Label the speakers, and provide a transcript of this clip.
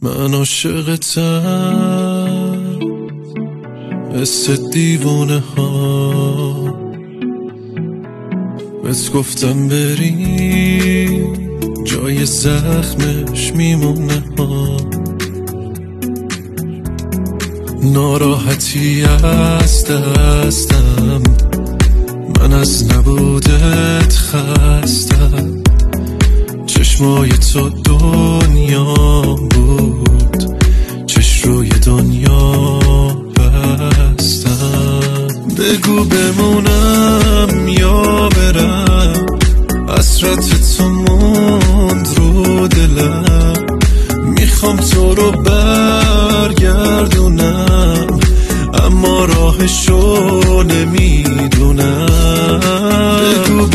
Speaker 1: من عاشقتم مثل دیوانه ها، بهت گفتم بری جای زخمش میمونه ها. ناراحتی از دستم، من از نبودت خستم. چشمای تو دنیا بود، چش روی دنیا بستم. بگو بمونم یا برم، حسرت تو موند رو دلم. میخوام تو رو برگردونم، اما راهشو نمیدونم. بگو